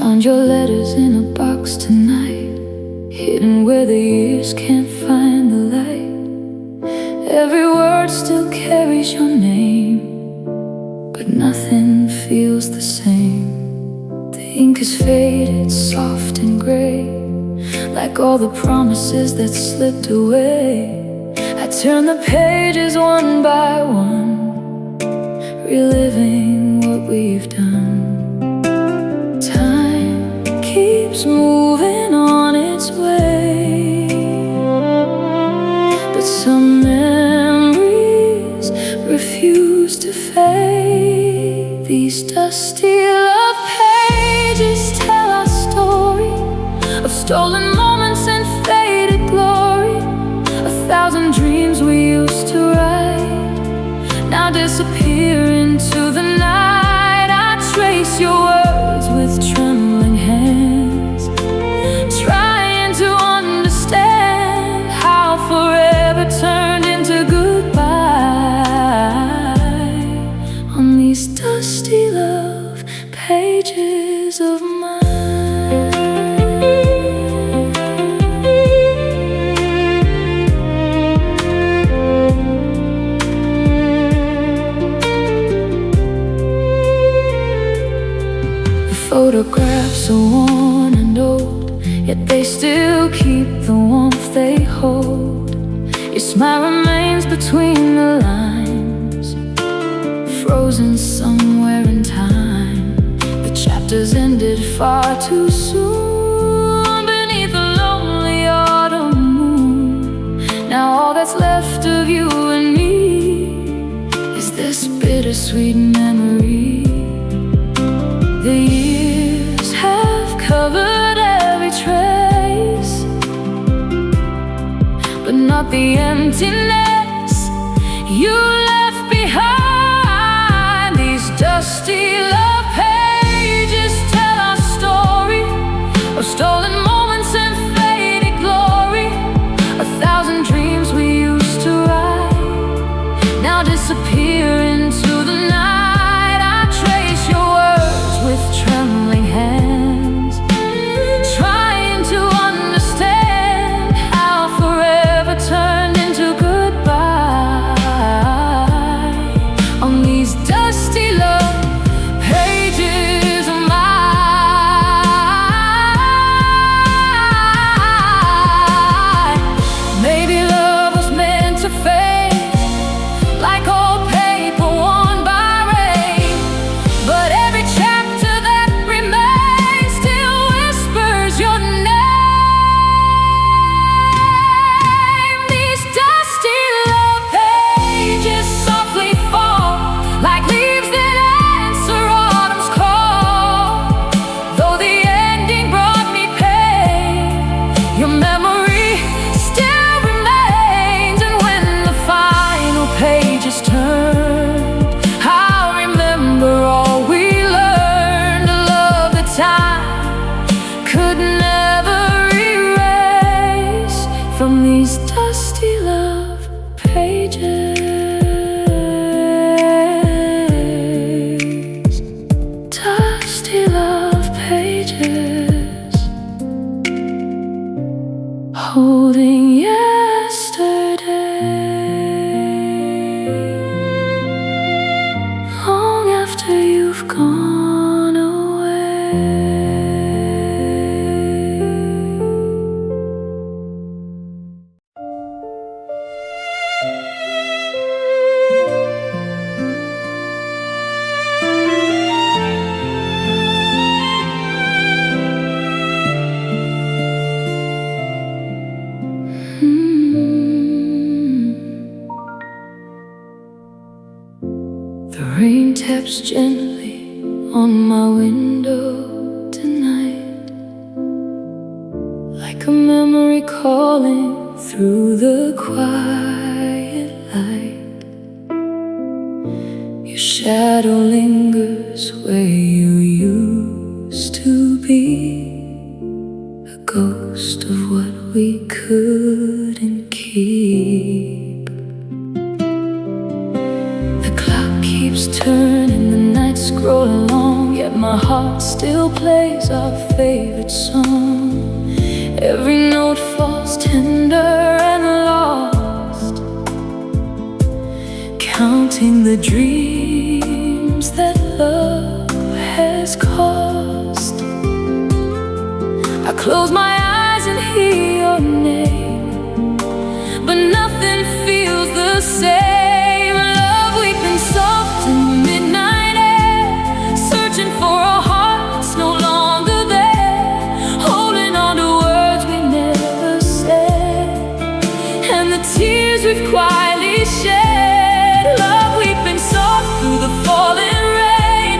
Found your letters in a box tonight, hidden where the years can't find the light. Every word still carries your name, but nothing feels the same. The ink is faded, soft and gray, like all the promises that slipped away. I turn the pages one by one, reliving what we've done. Time keeps moving on its way, but some memories refuse to fade. These dusty love pages tell our story of stolen moments and faded glory. 1,000 dreams we used to write now disappear into the night. I trace your words with trembling hands, trying to understand how forever turned into goodbye on these dusty love pages of mine. Photographs are worn and old, yet they still keep the warmth they hold. Your smile remains between the lines, frozen somewhere in time. The chapters ended far too soon beneath the lonely autumn moon. Now all that's left of you and me is this bittersweet memory. The years have covered every trace, but not the emptiness you left behind. These dusty love pages tell our story of stolen moments and faded glory. 1,000 dreams we used to write now disappear into the night. I trace your words with trembling hands, trying to understand how forever turned into goodbye on these dusty love pages of mine. Maybe love was meant to fade like old paper worn by rain, but every chapter that remains still whispers your name. These dusty love pages softly fall like leaves that answer autumn's call. Though the ending brought me pain, your memory still remains. And when the final page is turned, I'll remember all we learned. A love that time could never erase from these dusty love pages. Dusty love pages, holding yesterday long after you've gone away. The rain taps gently on my window tonight, like a memory calling through the quiet light. Your shadow lingers where you used to be, a ghost of what we couldn't keep. The clock keeps turning, the nights scroll along, yet my my heart still plays our favorite song. Every note falls tender and lost, counting the dreams that love has cost. I close my eyes and hear your name, but nothing feels the same. Love, we've been soft in the midnight air, searching for a heart that's no longer there, holding on to words we never said, and the tears we've quietly shed. Love, we've been soft through the falling rain,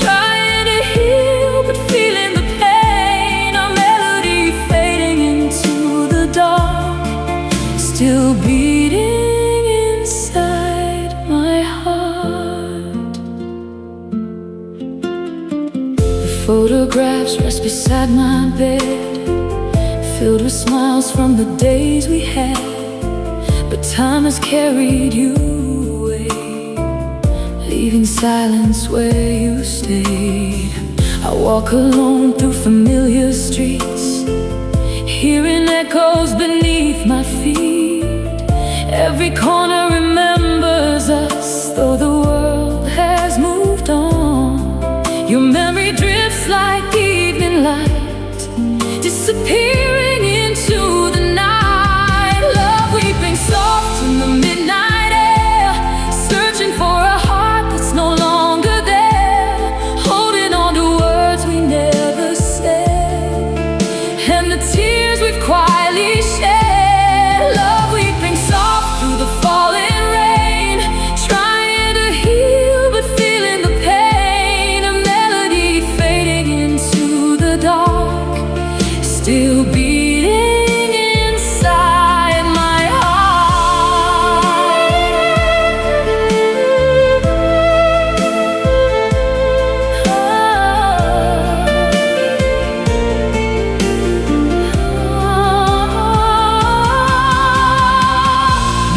trying to heal but feeling the pain. A melody fading into the dark, still beating inside my heart. The photographs rest beside my bed, filled with smiles from the days we had, but time has carried you away, leaving silence where you stayed. I walk alone through familiar streets, hearing echoes beneath my feet. Every corner remembers us, though the world has moved on. Your memory drifts like the evening light, disappearing into the night. Love, we've been soft in the midnight air, searching for a heart that's no longer there, holding on to words we never said, and the tears we've quietly shed. Love, we've been soft through the falling rain, trying to heal but feeling the pain. A melody fading into the dark, still beating inside my heart.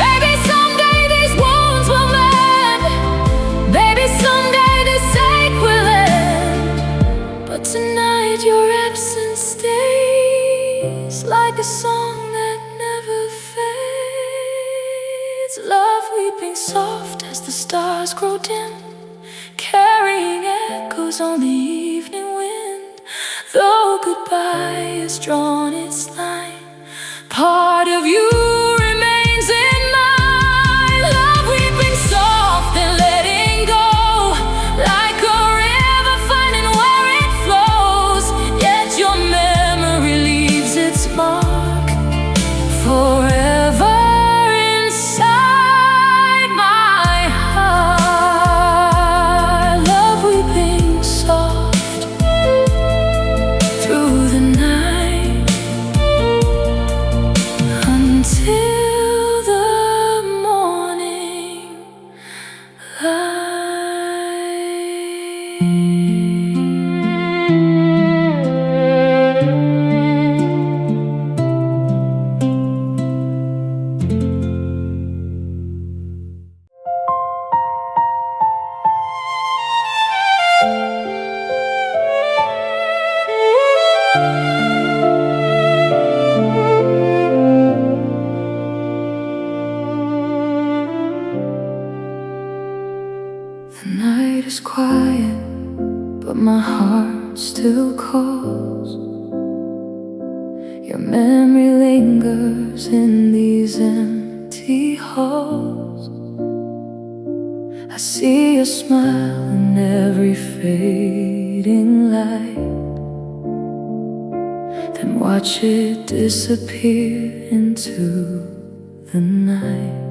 Baby, someday these wounds will mend. Baby, someday this ache will end. But tonight your absence stays like a song that never fades. Love, weeping soft as the stars grow dim, carrying echoes on the evening wind. Though goodbye has drawn its line, part of you remains in mine. Love, weeping soft and letting go, like a river finding where it flows. Yet your memory leaves its mark forever inside my heart. Love, weeping soft through the night, until the morning The night is quiet, but my heart still calls. Your memory lingers in these empty halls. I see your smile in every fading light, then watch it disappear into the night.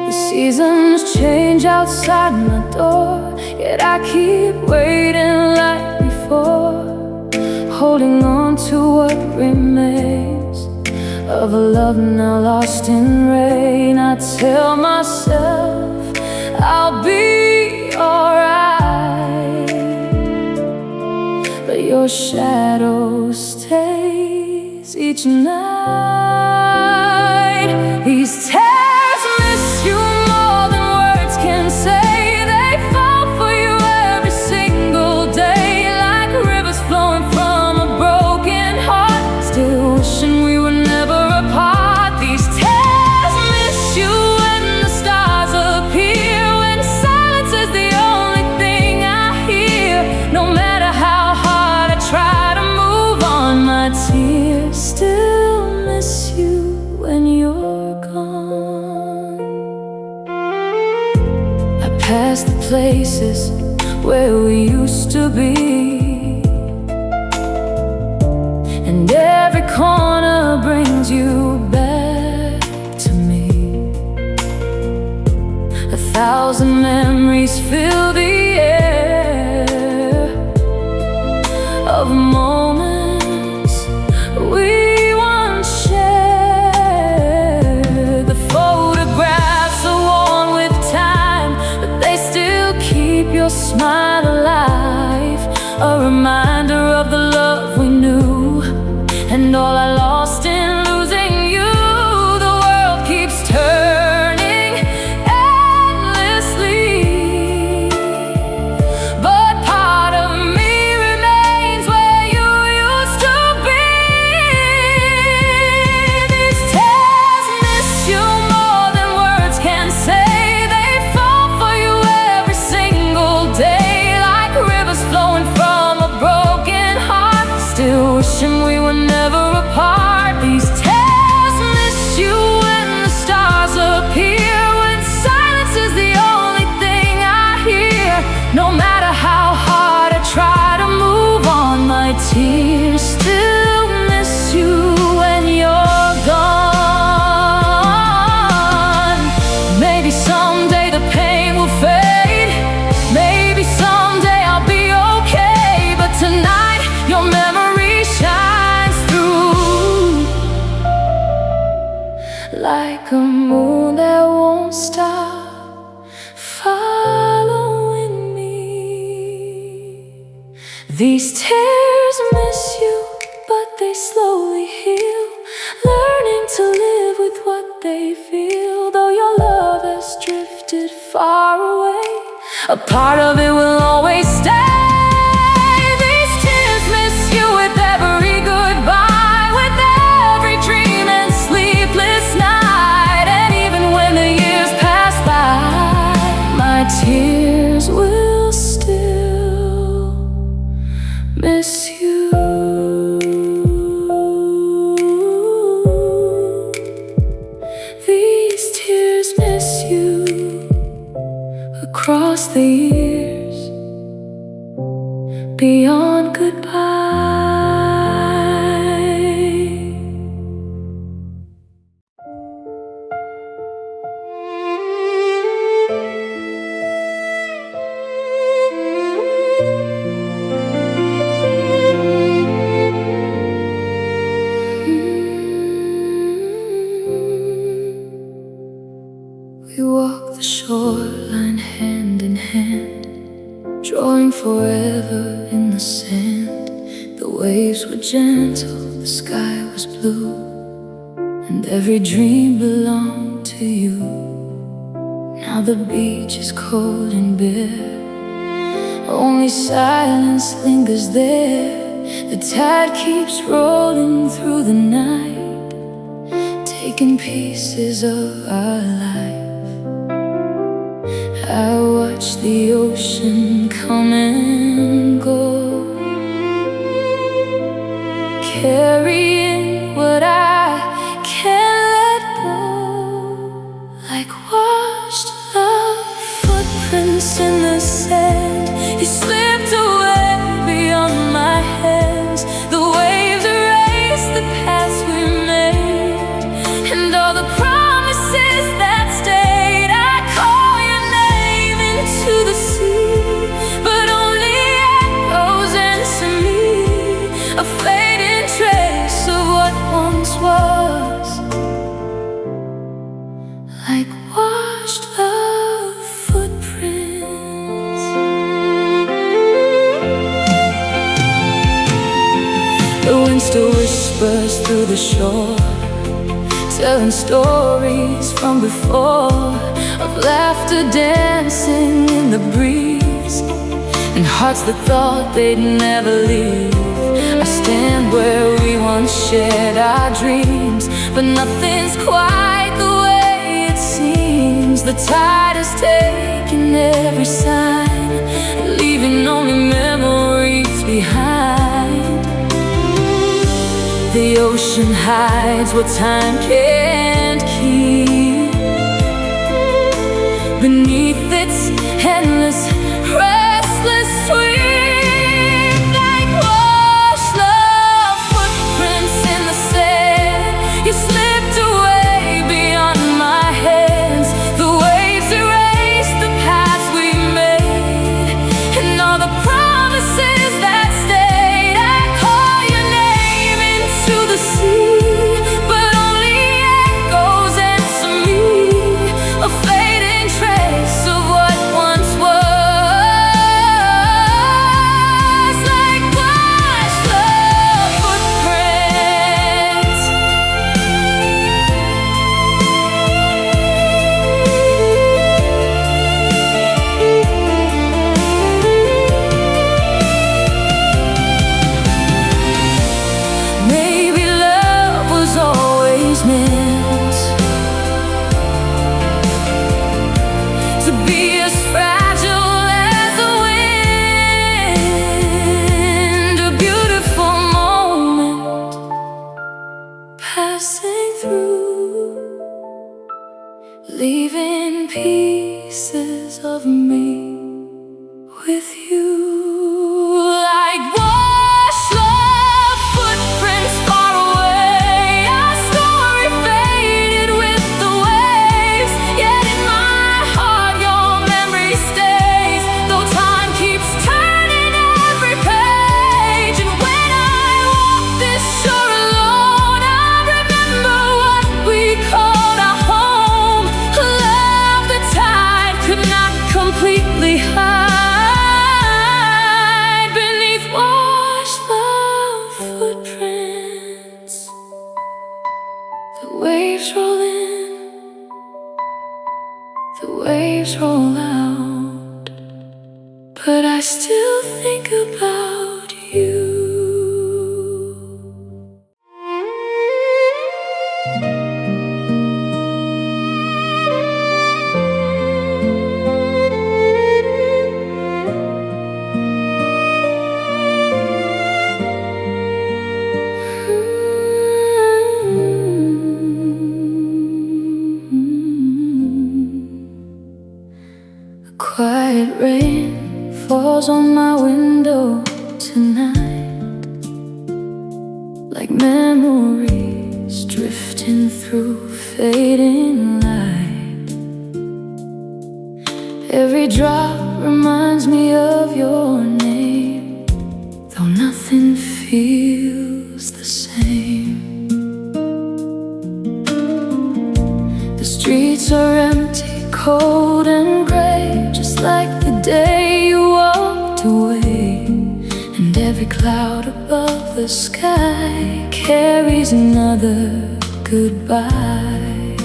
The seasons change outside my door, yet I keep waiting like before, holding on to what remains of a love now lost in rain. I tell myself I'll be alright, but your shadow stays each night. These tears miss you more than words can say. They fall for you every single where we used to be. And every corner brings you back to me. 1,000 memories fill the air of moments we once shared. The photographs are worn with time, but they still keep your smile alive. A reminder of the love we knew and all I lost in losing you. The world keeps turning endlessly, but part of me remains where you used to be. These tears miss you more than words can say. They fall for you every single day, like rivers flowing from a broken heart, still wishing we were never apart. These tears miss you when the stars appear, when silence is the only thing I hear. No matter how hard I try to move on, my tears still miss you when you're gone. Maybe someday the pain will fade, maybe someday I'll be okay, but tonight your memory shines through like a moon that won't stop following me. These tears miss you, but they slowly heal, learning to live with what they feel. Though your love has drifted far away, a part of it will always stay. These tears miss you with every goodbye, with every dream and sleepless night. And even when the years pass by, my tears will still miss you. These tears miss you across the years, beyond goodbye. We walk the shoreline hand in hand, drawing forever in the sand. The waves were gentle, the sky was blue, and every dream belonged to you. Now the beach is cold and bare, only silence lingers there. The tide keeps rolling through the night, taking pieces of our life. I watch the ocean come and go, carrying what I can't let go, like washed love footprints in the sand. You slipped away beyond my hands. The waves erase the past we made, and all the promises that stayed. I call your name into the sea, but only echoes answer me, a fading trace of what once was, like washed love footprints. The wind still whispers through the shore, telling stories from before, of laughter dancing in the breeze, and hearts that thought they'd never leave. I stand where we once shared our dreams, but nothing's quite the way it seems. The tide has taken every sign, leaving only memories behind. The ocean hides what time can't keep beneath its endless, restless tonight, like memories drifting through fading light. Every drop reminds me of your name, though nothing feels the same. The streets are empty, cold and gray, just like the day you walked away. And every cloud above the sky carries another goodbye.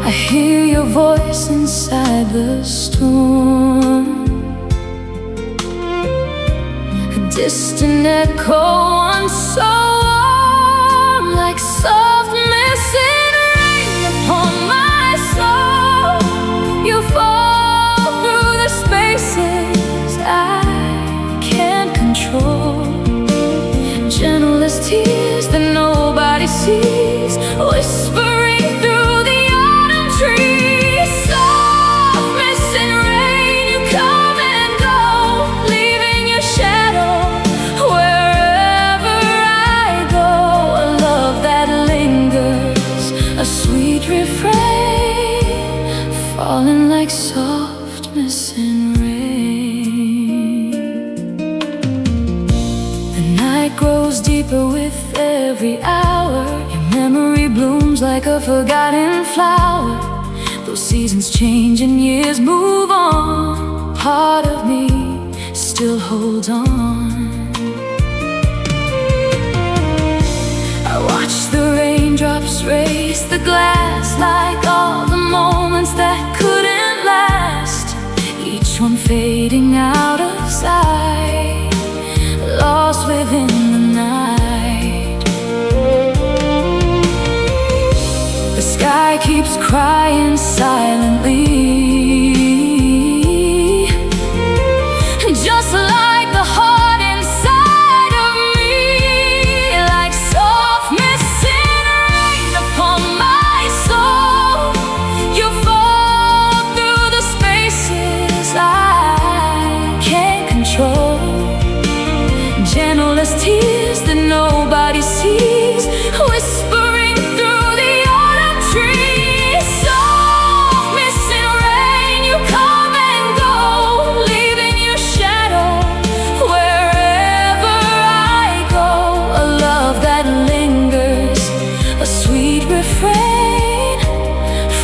I hear your voice inside the storm, a distant echo once so warm, like soft missing rain upon my soul. You fall through the spaces I can't control, gentle as tears that nobody sees, whispering through the autumn trees. Soft missing rain, you come and go, leaving your shadow wherever I go. A love that lingers, a sweet refrain, falling like soft missing rain. The night grows deeper with every hour. Your memory blooms like a forgotten flower. Those seasons change and years move on. Part of me still holds on. I watch the raindrops race the glass, like all the moments that couldn't last, each one fading out of sight, lost within the night. The sky keeps crying silently, just like the heart inside of me, like soft missing rain upon my soul. You fall through the spaces I can't control, gentle as tears that nobody sees, whispering through the autumn trees. Soft missing rain, you come and go, leaving your shadow wherever I go. A love that lingers, a sweet refrain,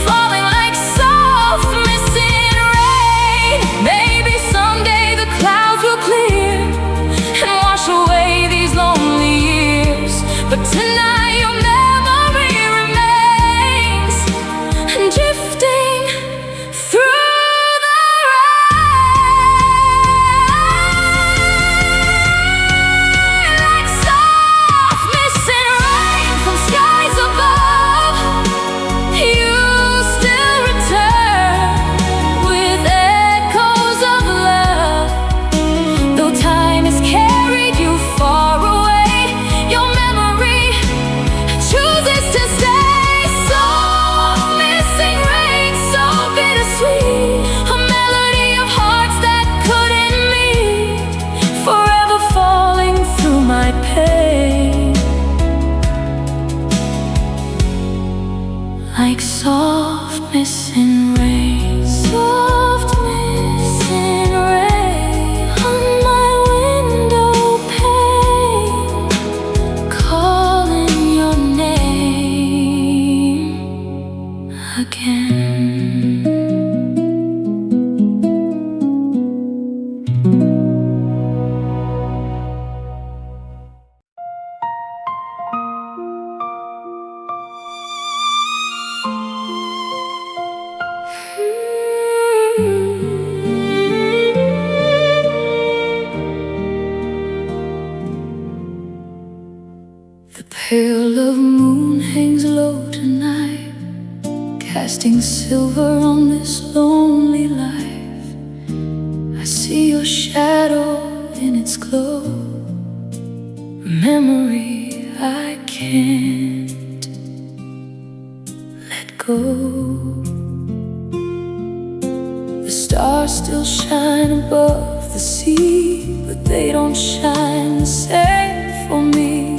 falling like soft missing rain. Maybe someday the clouds will clear and wash away these lonely years, but tonight your memory remains, drifting through the rain, like soft missing rain from skies above. You still return with echoes of love, though time has carried you far away. Your memory chooses to stay. Soft missing rain, so bittersweet, a melody of hearts that couldn't meet, forever falling through my pain, like soft missing rain. Soft missing rain on my window pane, calling your name again. The pale love moon hangs low tonight, casting silver on this lonely life. I see your shadow in its glow, a memory I can't let go. The stars still shine above the sea, but they don't shine the same for me.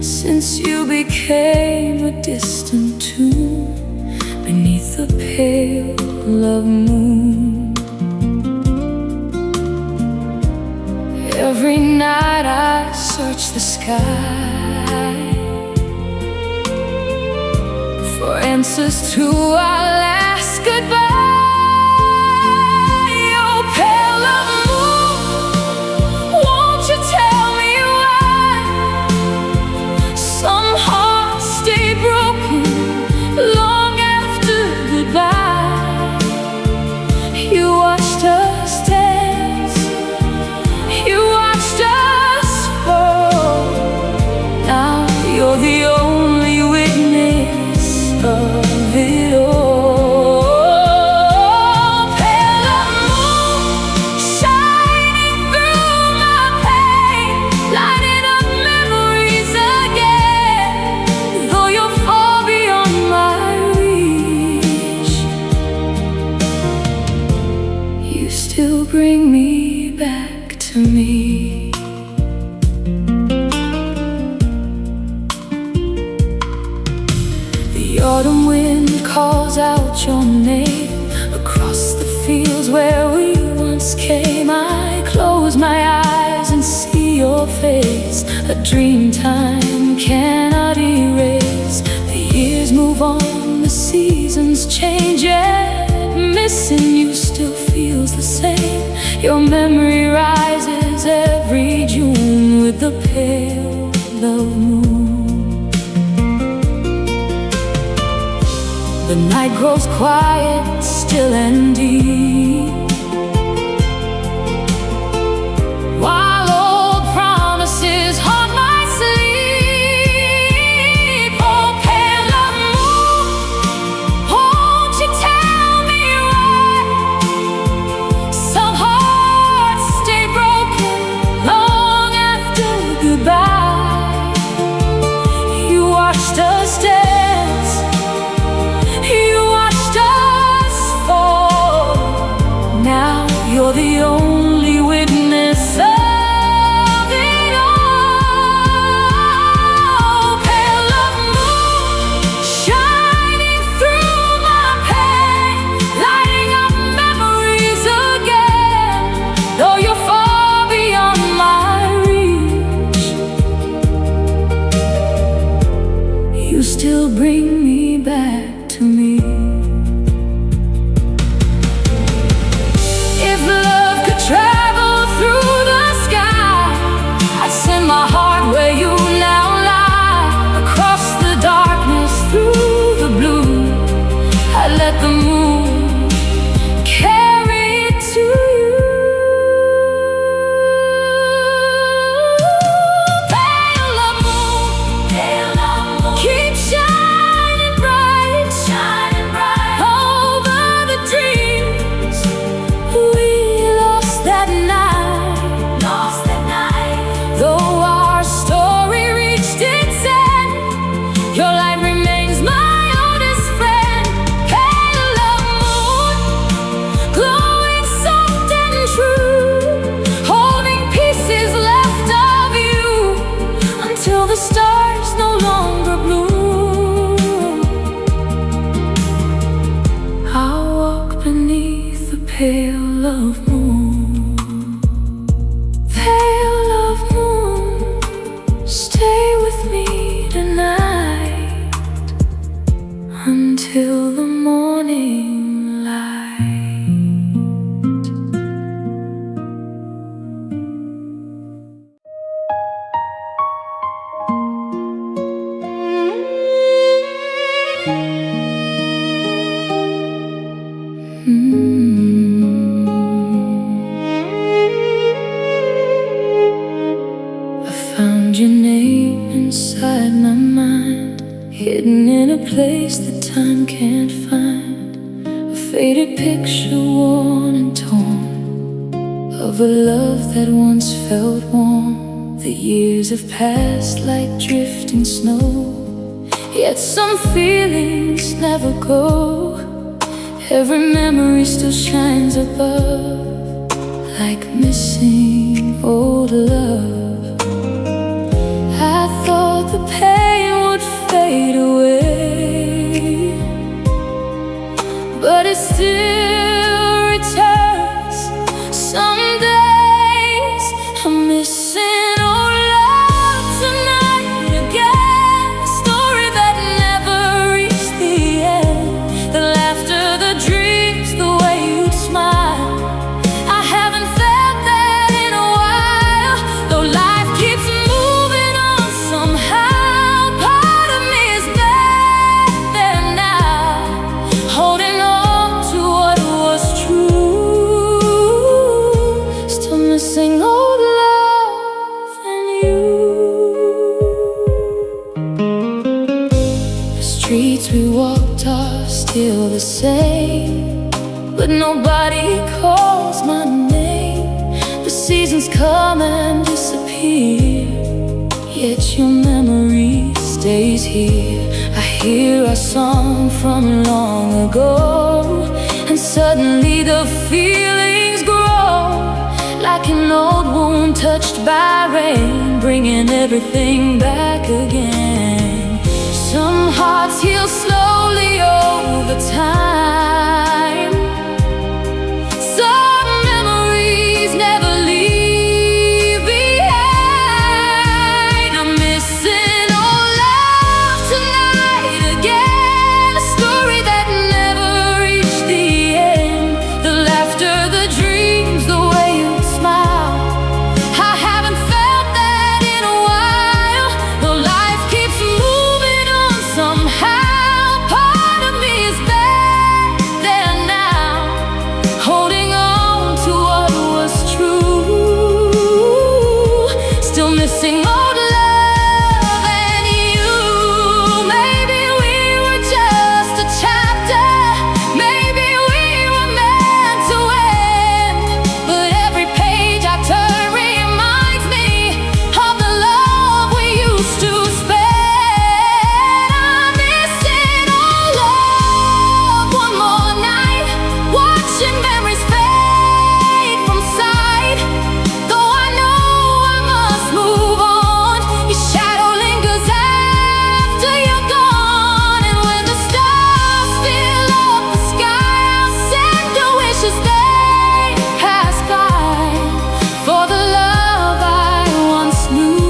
Since you became a distant tune beneath the pale love moon. Every night I search the sky for answers to our last goodbye. Oh, pale love moon, won't you tell me why some hearts stay broken long after goodbye? You watched us dance, you watched us fall. Now you're the only witness of it all. Pale love moon, shining through my pain, lighting up memories again. Though you're far beyond my reach, you still bring me back to me. The autumn wind calls out your name across the fields where we once came. I close my eyes and see your face, a dream time cannot erase. The years move on, the seasons change, yet missing you still feels the same. Your memory rises every June with the pale love moon. The night grows quiet, still and deep, while old promises haunt my sleep. Oh, pale love moon, won't you tell me why some hearts stay broken long after goodbye? You watched us dance, you watched us fall. Now you're the only witness of it all. Pale love moon, shining through my pain, lighting up memories again. Though you're far beyond my reach, you still bring me back to me. If love could travel through the sky, I'd send my heart where you now lie. Across the darkness, through the blue, I'd let the moon carry it to you. Pale love moon, keep shining bright, over the dreams we lost that night. Though our story reached its end, your light remains my oldest friend. Pale love moon, glowing soft and true, holding pieces left of you until the stars no longer bloom. I'll walk beneath the pale love moon. Pale love moon, stay with me tonight until the morning light. I found your name inside my mind, hidden in a place that time can't find. A faded picture, worn and torn, of a love that once felt warm. The years have passed like drifting snow, yet some feelings never go. Every memory still shines above like missing old love. I thought the pain would fade away, but it still returns. Some days I'm missing old love tonight again. A story that never reached the end. The laughter, the dreams, the way you'd smile. I haven't felt that in a while. Though life keeps moving on somehow, part of me is back there now, holding on to what was true. Still missing old love and you. The streets we walked are still the same, but nobody calls my name. The seasons come and disappear, yet your memory stays here. I hear a song from long ago, and suddenly the feelings grow, like an old wound touched by rain, bringing everything back again. Some hearts heal slowly over time. Some memories never leave behind. I'm missing old love tonight again. A story that never reached the end. The laughter, the dreams, the way you smile. I haven't felt that in a while. Though life keeps moving on somehow, part of me is back there now, holding on to what was true. Still missing old love and you. Maybe we were just a chapter, maybe we were meant to end, but every page I turn reminds me of the love we used to spend. I'm missing old love one more night, watching memories fade from sight. Though I know I must move on, your shadow lingers after you're gone. And when the stars fill up the sky, I'll send a wish as they pass by, for the love I once knew.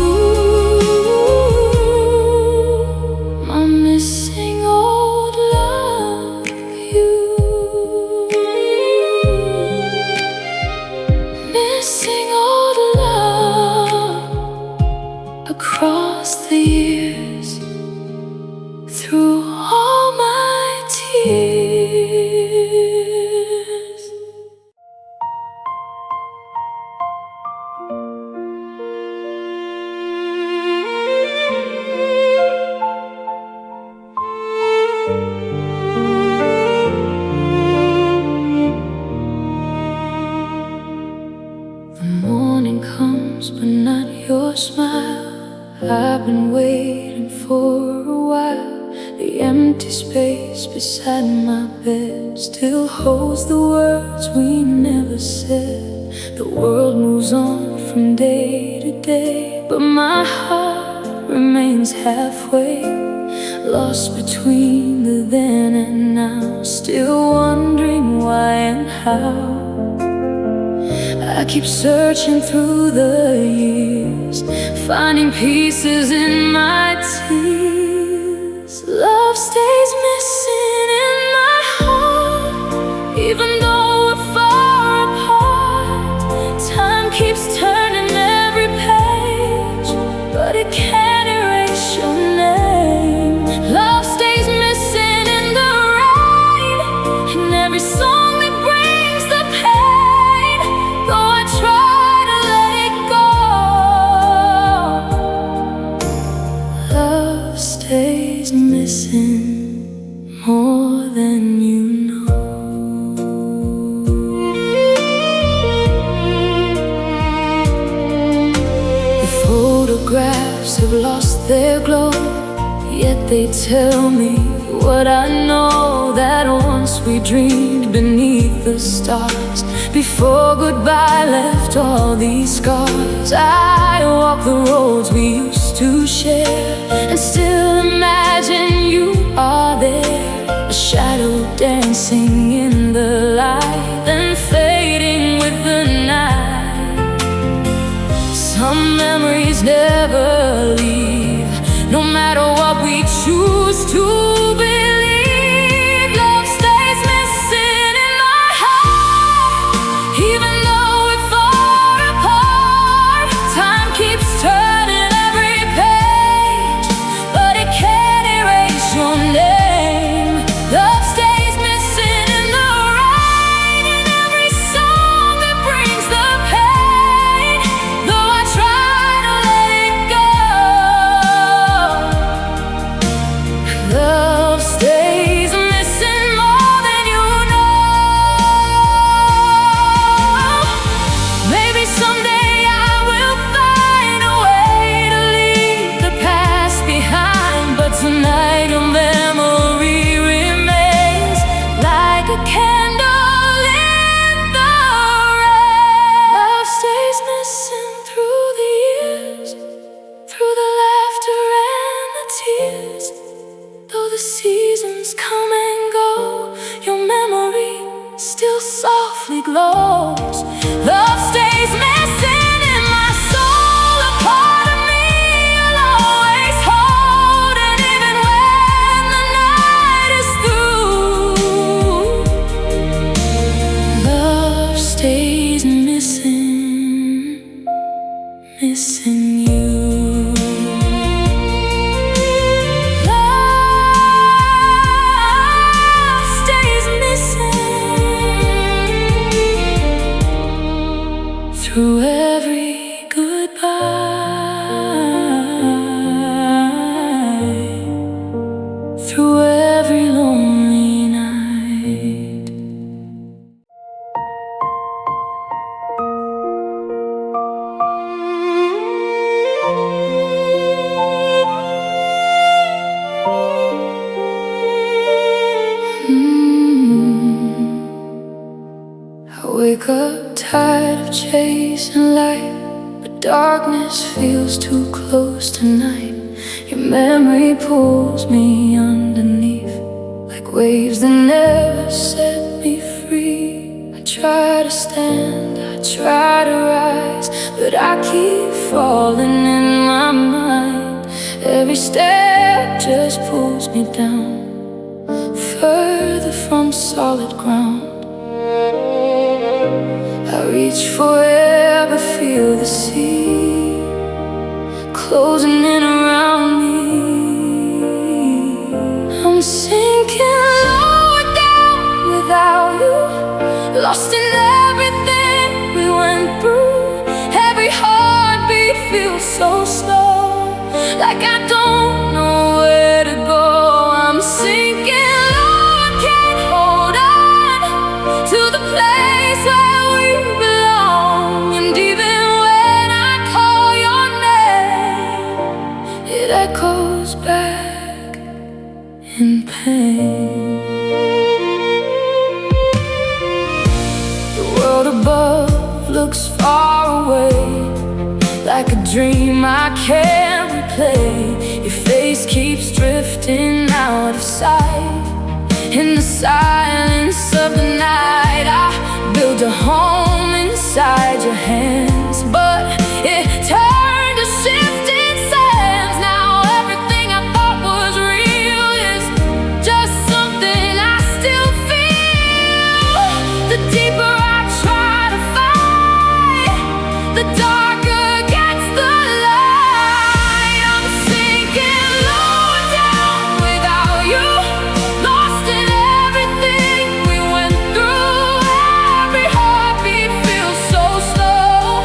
I'm missing old love, you. Missing old love across the years, through all my tears. The morning comes, but not your smile. I've been waiting for a while. The empty space beside my bed still holds the words we never said. The world moves on from day to day, but my heart remains halfway, lost between the then and now, still wondering why and how. I keep searching through the years, finding pieces in my tears. Love stays missing in my heart, even though we're far apart. Time keeps turning every page, but it can't erase your name. Love stays missing in the rain, in every song that brings the pain. Though I try to let it go, love stays missing more than you know. The photographs have lost their glow, yet they tell me what I know, that once we dreamed beneath the stars. Before goodbye left all these scars. I walk the roads we used to share, and still imagine you are there, a shadow dancing in the light, then fading with the night. Some memories never leave, no matter what we choose to believe. Love stays missing in my heart, even though we're far apart. Time keeps turning every page, but it can't erase your name. Love stays missing in the rain, in every song that brings the pain. Though I try to let it go, love stays missing more than you know. Maybe someday I will find a way to leave the past behind, but tonight your memory remains like a candle in the rain. Love stays missing through the years, through the laughter and the tears. Though the seasons come and go, your memory still softly glows. Love stays missing in my soul, a part of me you'll always hold. And even when the night is through, love stays missing, missing you. Love stays missing through every goodbye, through every lonely night. I wake up tired of chasing light, but darkness feels too close tonight. Your memory pulls me underneath, like waves that never set me free. I try to stand, I try to rise, but I keep falling in my mind. Every step just pulls me down, further from solid ground. I reach forever, feel the sea closing in around me. I'm sinking lower down without you, lost in everything we went through. Every heartbeat feels so slow, like I don't know where to go. I'm sinking low, I can't hold on to the place where we belong. And even when I call your name, it echoes back in pain. The world above looks far away, like a dream I can't replay. Your face keeps drifting out of sight. In the silence of the night, I build a home inside your hands, but it turned to shifting sands. Now everything I thought was real is just something I still feel. The deeper I try to fight, the darker gets the light. I'm sinking lower down without you, lost in everything we went through. Every heartbeat feels so slow,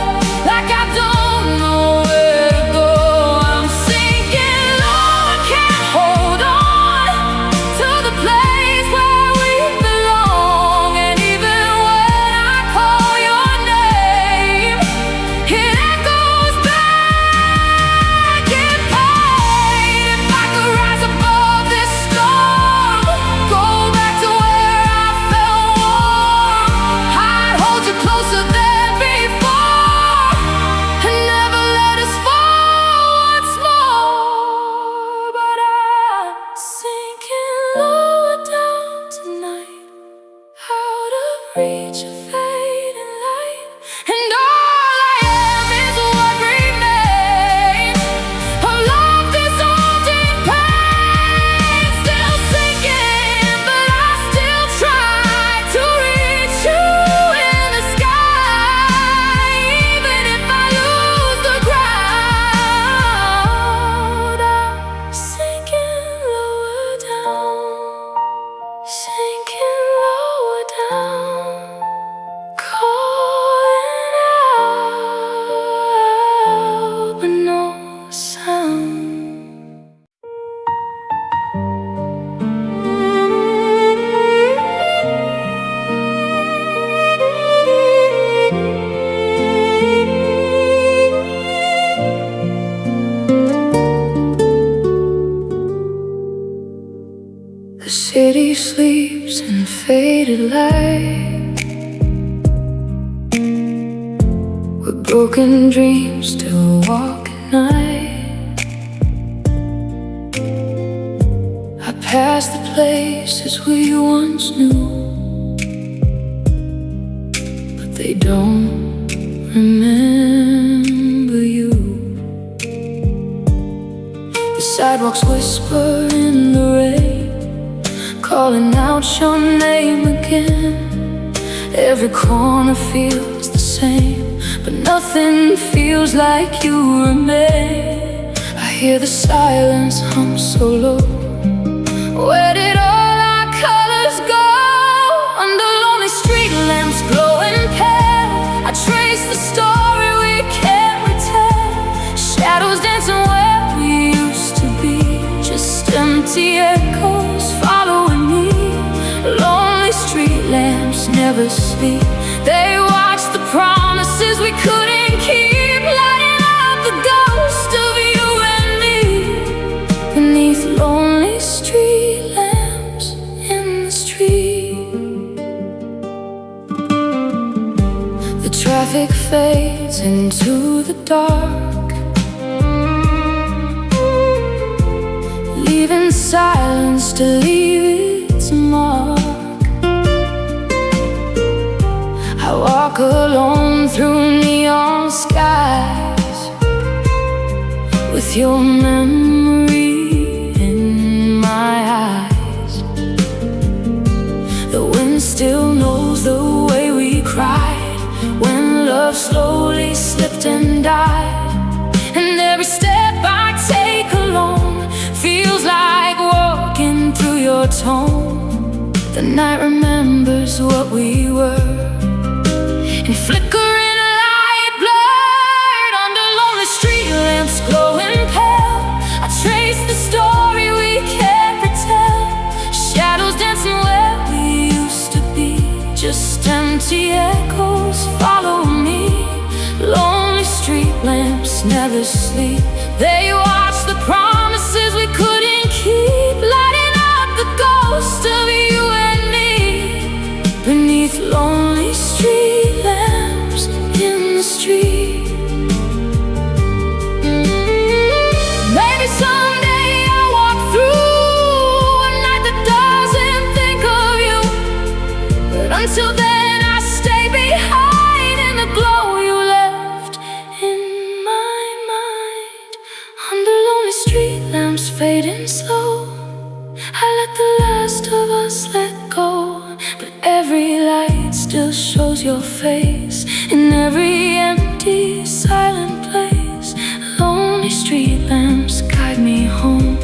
faded light, where broken dreams still walk at night. I pass the places we once knew, but they don't remember you. The sidewalks whisper in the rain, calling out your name again. Every corner feels the same, but nothing feels like you remain. I hear the silence hum so low. Where did all our colors go? Under lonely street lamps glowing pale, I trace the story we can't retell. Shadows dancing where we used to be, just empty echoes following me. Lonely street lamps never sleep, they watch the promises we couldn't keep, lighting up the ghost of you and me. Beneath lonely street lamps in the street, the traffic fades into the dark, leaving silence to leave its mark. I walk alone through neon skies, with your memory in my eyes. The wind still knows the way we cried when love slowly slipped and died. And every step I take alone feels like walking through your tone. The night remembers what we were, and flickering light blurred under lonely street lamps glowing pale. I trace the story we can't retell. Shadows dancing where we used to be, just empty echoes follow me. Lonely street lamps never sleep, they watch the promises we couldn't keep, lighting up the ghost of you and me. Beneath lonely street lamps in the street. Maybe someday I'll walk through a night that doesn't think of you, but until then I stay behind in the glow you left in my mind. Under lonely street lamps fading slow, I let the last of us let go, but every light still shows your face in every empty, silent place. Lonely street lamps guide me home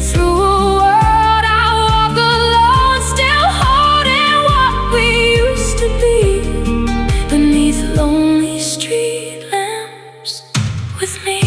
through a world I walk alone, still holding what we used to be. Beneath lonely street lamps with me.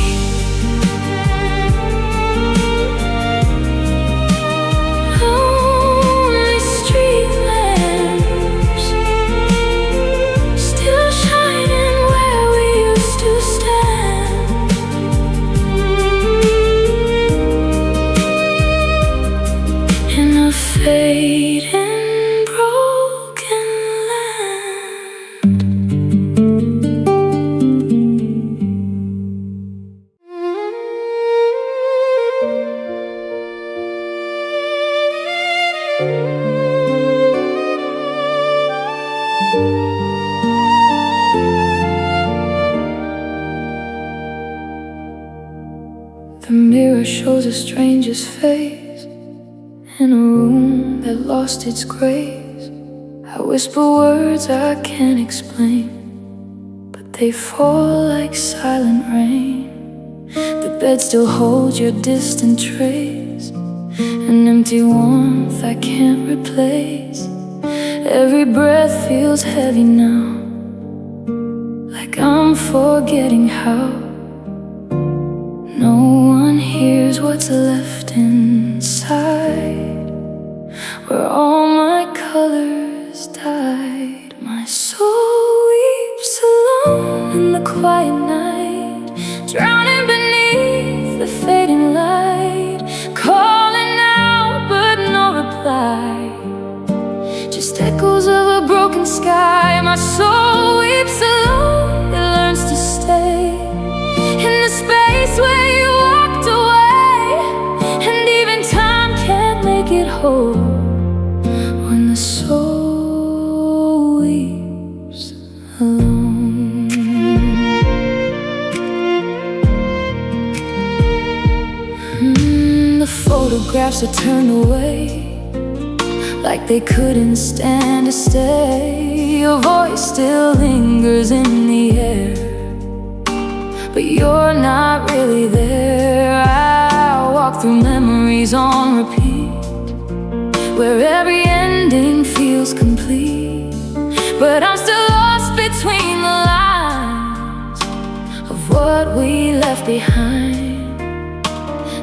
Fading broken land. The mirror shows a stranger's face in a room that lost its grace. I whisper words I can't explain, but they fall like silent rain. The bed still holds your distant trace, an empty warmth I can't replace. Every breath feels heavy now, like I'm forgetting how. No one hears what's left inside, where all my colors died. My soul weeps alone in the quiet night, drowning beneath the fading light, calling out but no reply, just echoes my soul weeps alone, it learns to stay in the space where you walked away, and even time can't make it whole. When the soul weeps alone. The photographs are turned away, like they couldn't stand to stay. Your voice still lingers in the air, but you're not really there. I walk through memories on repeat, where every ending feels complete, but I'm still lost between the lines of what we left behind.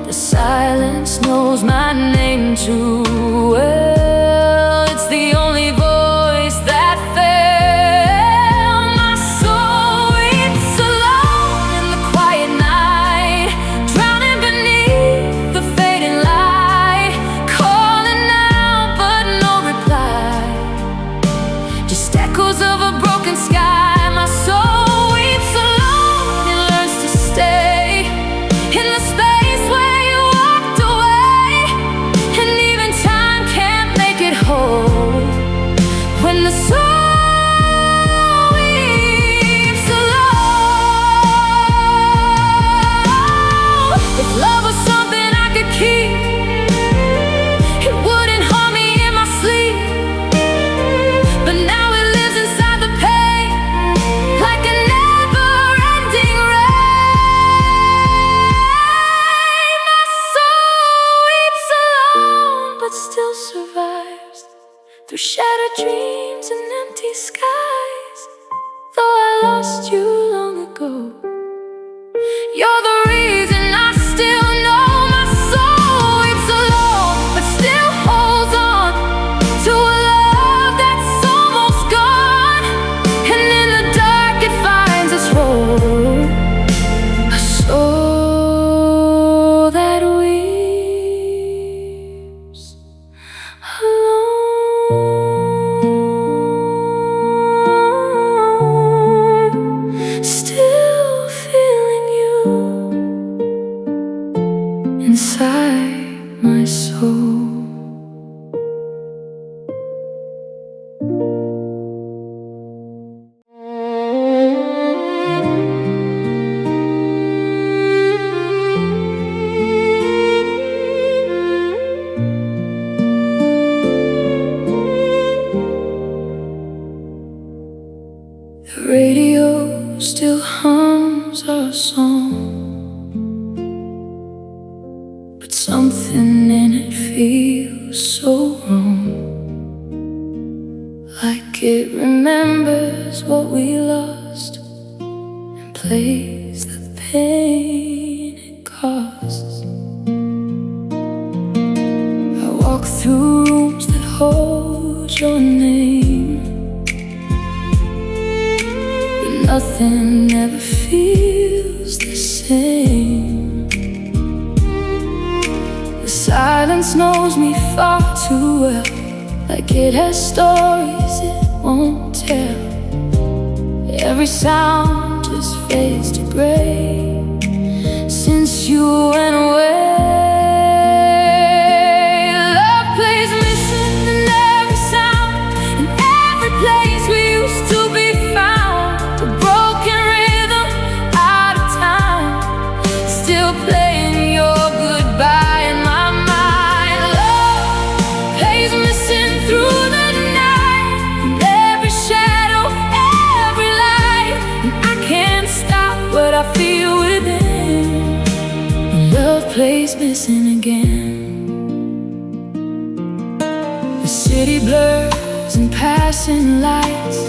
The silence knows my name too well. It's the only voice that fell. My soul weeps alone in the quiet night, drowning beneath the fading light, calling out but no reply, just echoes of a broken sky. My soul weeps alone, it learns to stay in the space where you walked away, and even time can't make it whole. When the soul weeps alone. If love was something I could keep, it wouldn't harm me in my sleep, but now it lives inside the pain, like a never-ending rain. My soul weeps alone, but still survives through shattered dreams and empty skies. Though I lost you long ago, you're the reason I still know. My soul weeps alone, but still holds on to a love that's almost gone, and in the dark it finds its role. A soul that weeps alone, still feeling you inside my soul. The radio still hums our song, but something in it feels so wrong, like it remembers what we lost and plays the pain it costs. I walk through rooms that hold your name, but nothing ever feels the same. The silence knows me far too well, like it has stories it won't tell. Every sound just fades to gray since you went away. Love plays missing in every sound, in every place we used to be found. A broken rhythm out of time, still playing your goodbye in my mind. Love plays missing through the night, in every shadow, every light, and I can't stop what I feel within. Love plays missing again. The city blurs and passing lights,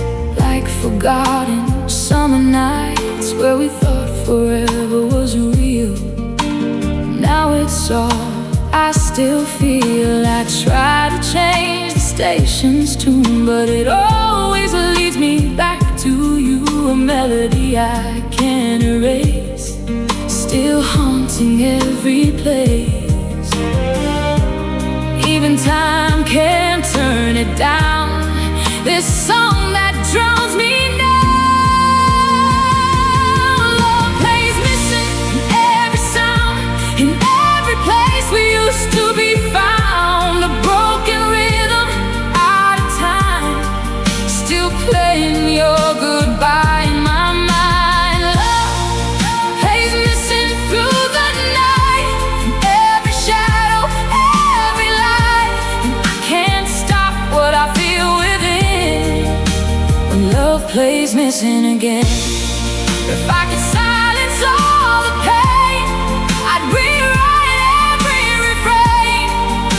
like forgotten summer nights where we thought forever was real. Now it's all I still feel. I try to change the station's tune, but it always leads me back to you. A melody I can't erase, still haunting every place. Even time can't turn it down. This song that drowns missing again. If I could silence all the pain, I'd rewrite every refrain.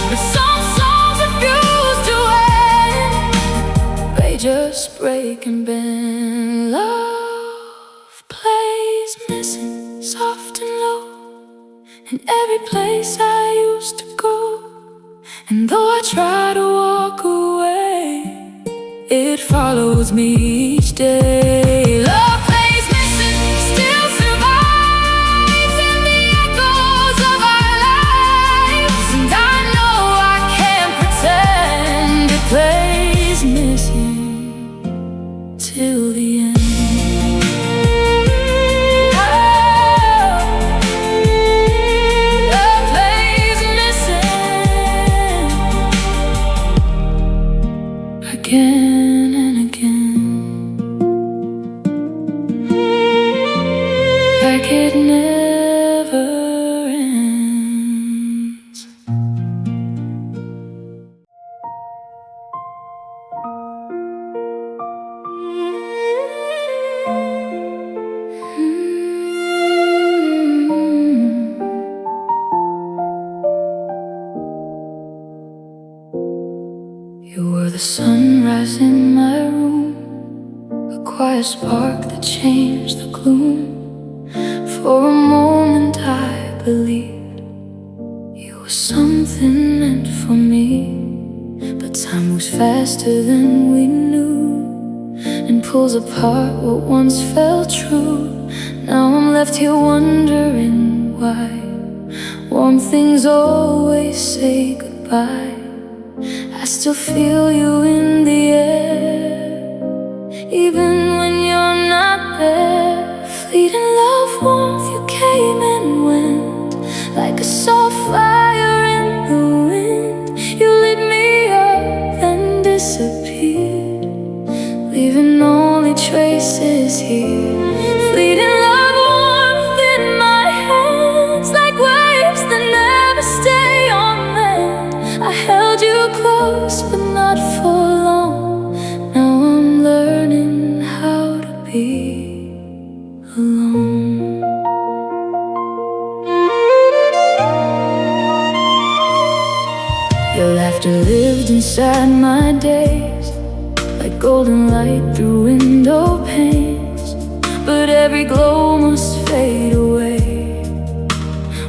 But some songs refuse to end, they just break and bend. Love plays missing, soft and low, in every place I used to go. And though I try to walk away, it follows me each day. Love plays missing, still survives in the echoes of our lives. And I know I can't pretend it plays missing till the end. Again and again, like it never ends. You were the sunrise in my room, a quiet spark that changed the gloom. For a moment I believed you were something meant for me. But time moves faster than we knew, and pulls apart what once felt true. Now I'm left here wondering why warm things always say goodbye. I still feel you in the air, even when you're not there. Fleeting love warmth, you came and went, like a soft fire in the wind. You lit me up and disappeared, leaving only traces here. Fleeting love warmth in my hands, like waves that never stay on land. I held you close, but not for long. Now I'm learning how to be alone. Your laughter lived inside my days, like golden light through window panes. But every glow must fade away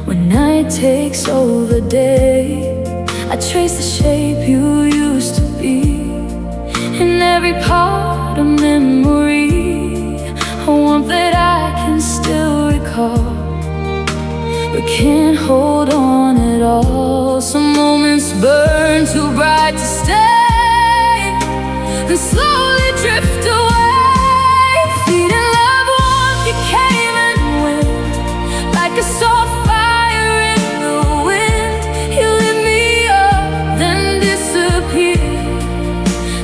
when night takes over day. I trace the shape you used to be in every part of memory, a warmth that I can still recall, but can't hold on at all. Some moments burn too bright to stay, and slowly drift away. Feeding love warmth, you came and went, like a soft fire in the wind. You lit me up, then disappeared,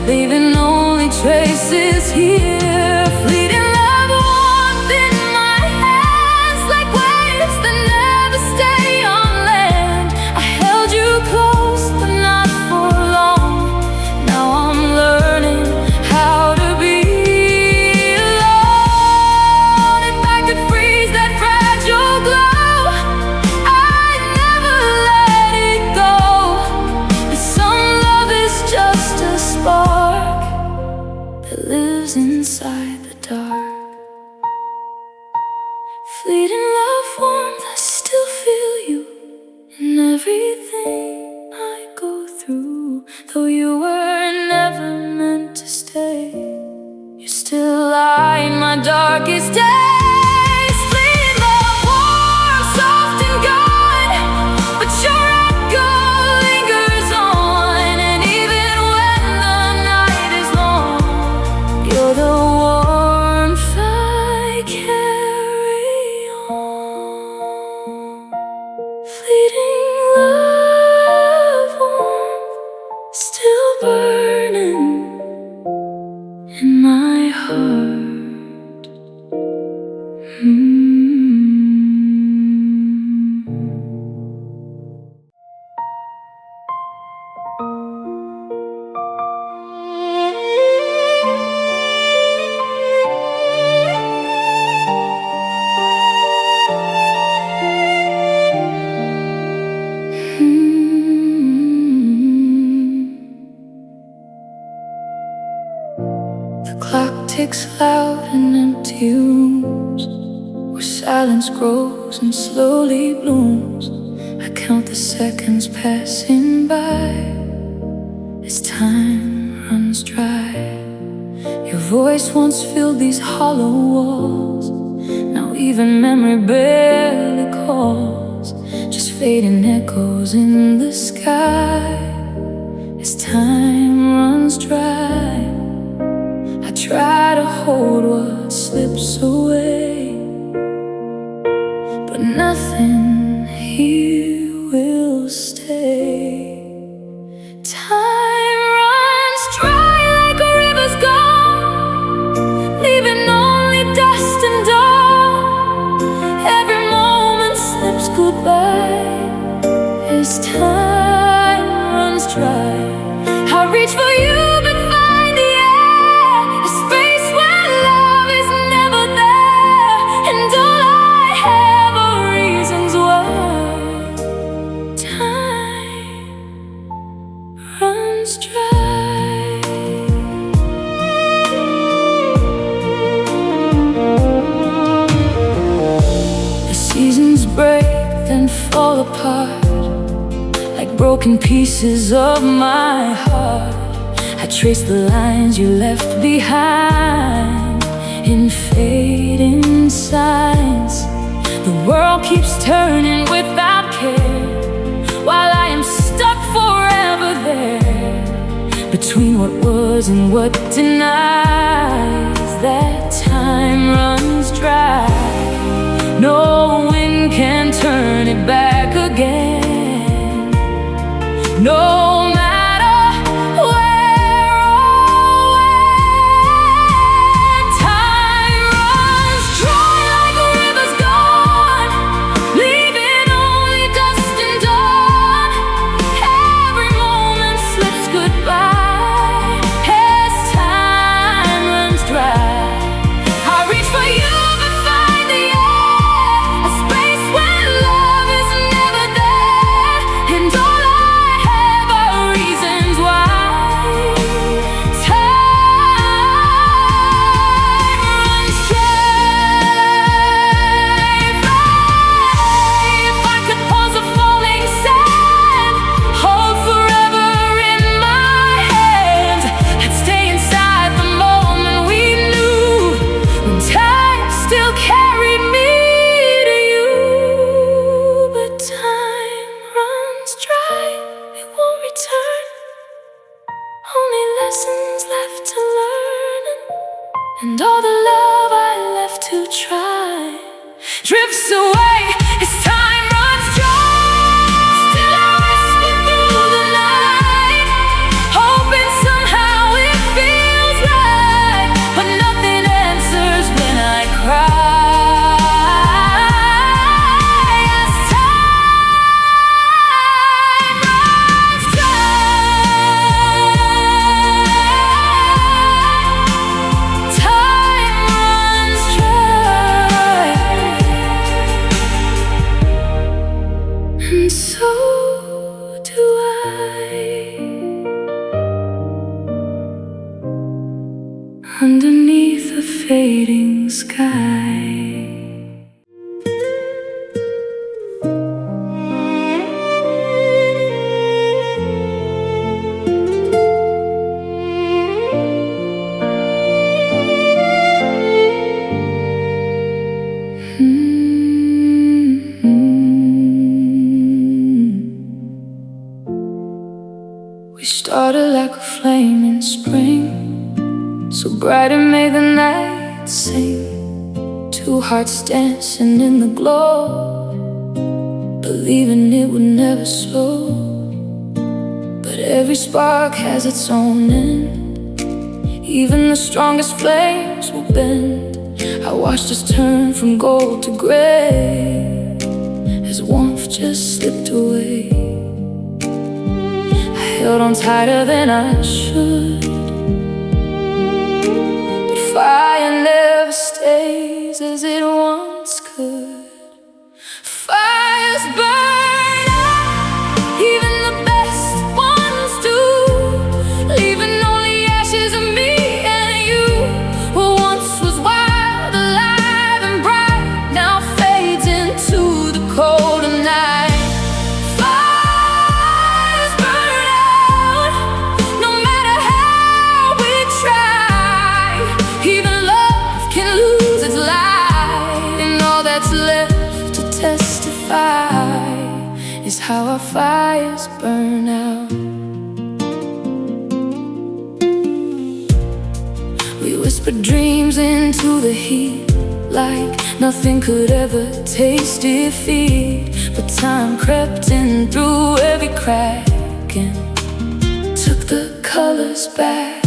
leaving only traces here. Fleeting love warmth in my hands, like waves that never stay on land. I held you close, but not for long. Now I'm learning how to be alone. If I could freeze that fragile glow, I'd never let it go. But some love is just a spark that lives inside the dark. Fleeting love warmth, I still feel you in everything I go through. Though you were never meant to stay, you still lie in my darkest days. Fleeting love warmth, soft and gone, but your echo lingers on. And even when the night is long, you're the warmth I carry on. Fleeting love. music's loud in empty rooms, where silence grows and slowly blooms. I count the seconds passing by as time runs dry. Your voice once filled these hollow walls, now even memory barely calls, just fading echoes in the sky as time runs dry. I try to hold what slips away, but nothing here will stay. Time runs dry like a river's gone, leaving only dust and dawn. Every moment slips goodbye as time runs dry. I reach for you but find the air, a space where love is never there, and all I have are reasons why. Time runs dry. The seasons break then fall apart like broken pieces of my heart. I trace the lines you left behind in fading signs. The world keeps turning without care, while I am stuck forever there, between what was and what denies that time runs dry. No wind can turn it back again, no matter where or when. Time runs dry like a river's gone, leaving only dust and dawn. Every moment slips goodbye as time runs dry. I reach for you but find the air, a space where love is never there, and all I have are reasons why. Time runs dry. If I could pause a falling sand, hold forever in my hands, I'd stay inside the moment we knew, when time still carried me to you. But time runs dry, it won't return, only lessons left to learn, and all the love I left to try drifts away as time runs dry. Still I whisper through the night, hoping somehow it feels right, but nothing answers when I cry. As time runs dry, time runs dry, and so do I. Underneath a fading sky. We started like a flame in spring, so bright it made the night sing. Two hearts dancing in the glow, believing it would never slow. But every spark has its own end, even the strongest flames will bend. I watched us turn from gold to gray as warmth just slipped away. I held on tighter than I should, but fire never stays as it once could. Fires burn out, even the best ones do, leaving only ashes of me and you. Well, testify is how our fires burn out. We whispered dreams into the heat like nothing could ever taste defeat. But time crept in through every crack and took the colors back.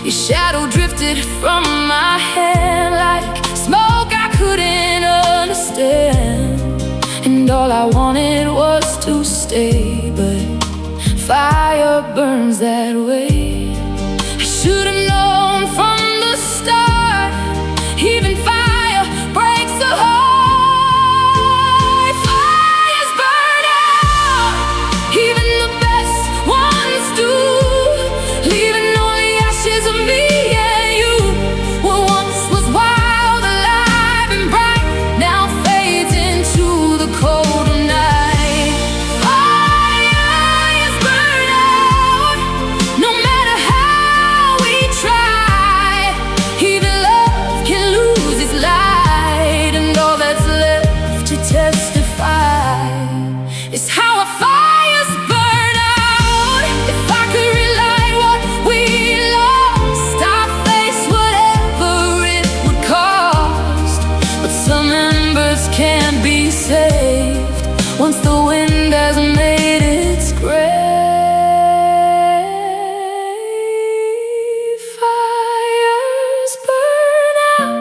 Your shadow drifted from my hand like smoke I couldn't understand. And all I wanted was to stay, but fire burns that way. I should've known from the start, even fire breaks the heart. Fires burn out, even the best ones do, leaving only ashes of me and you. What once was wild, alive and bright, now fades into the cold of night. Fires burn out, no matter how we try. Even love can lose its light, and all that's left to testify is how our fires burn out. If I could relight what we lost, I'd face whatever it would cost. But some embers can't be saved once the wind has made its grave. Fires burn out,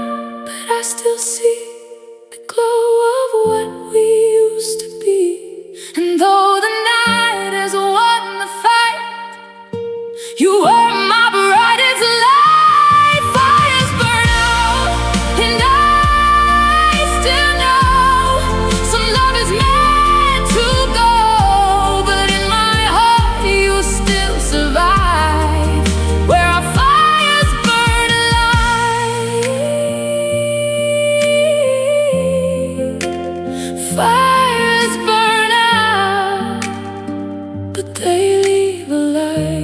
but I still see the glow of what we used to be. And though the night has won the fight, you are my brightest light. Fires burn out, and I still know some love is meant to go. But in my heart you still survive, where our fires burn alive. Fires burn out, but they leave a light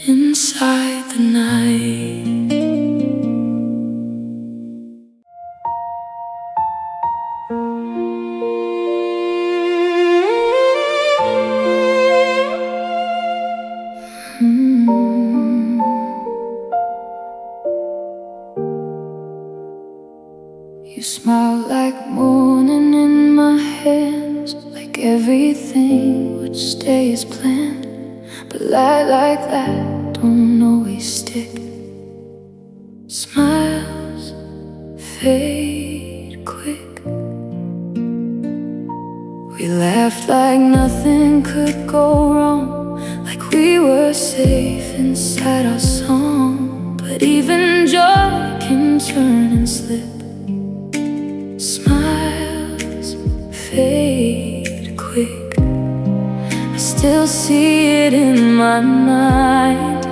inside the night. You smile like morning in my hands, like everything would stay as planned. But light like that don't always stick. Smiles fade quick. We laughed like nothing could go wrong, like we were safe inside our song. But even joy can turn and slip. Smiles fade quick. I still see it in my mind,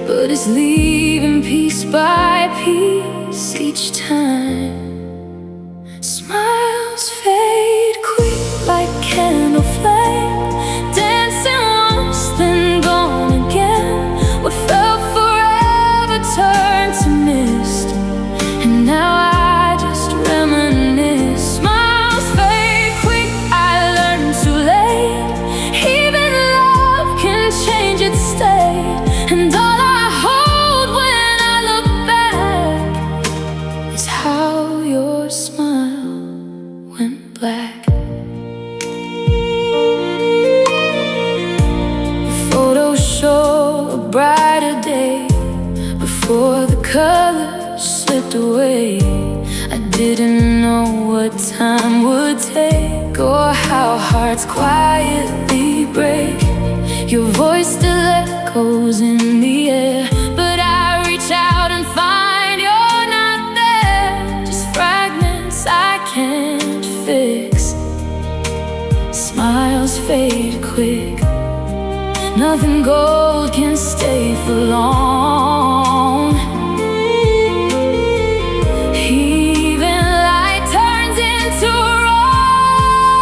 but it's leaving piece by piece each time. Smiles fade quick like candle flame, dancing once then gone again. What felt forever turned to mist, and now I just reminisce. Smiles fade quick, I learned too late. Even love can change its state, and all I hold when I look back is how your smile went black. The photos show a brighter day before the colors slipped away. I didn't know what time would take, or how hearts quietly break. Your voice still echoes in the air, but I reach out and find you're not there. Just fragments I can't fix. Smiles fade quick, nothing gold can stay for long. Even light turns into wrong.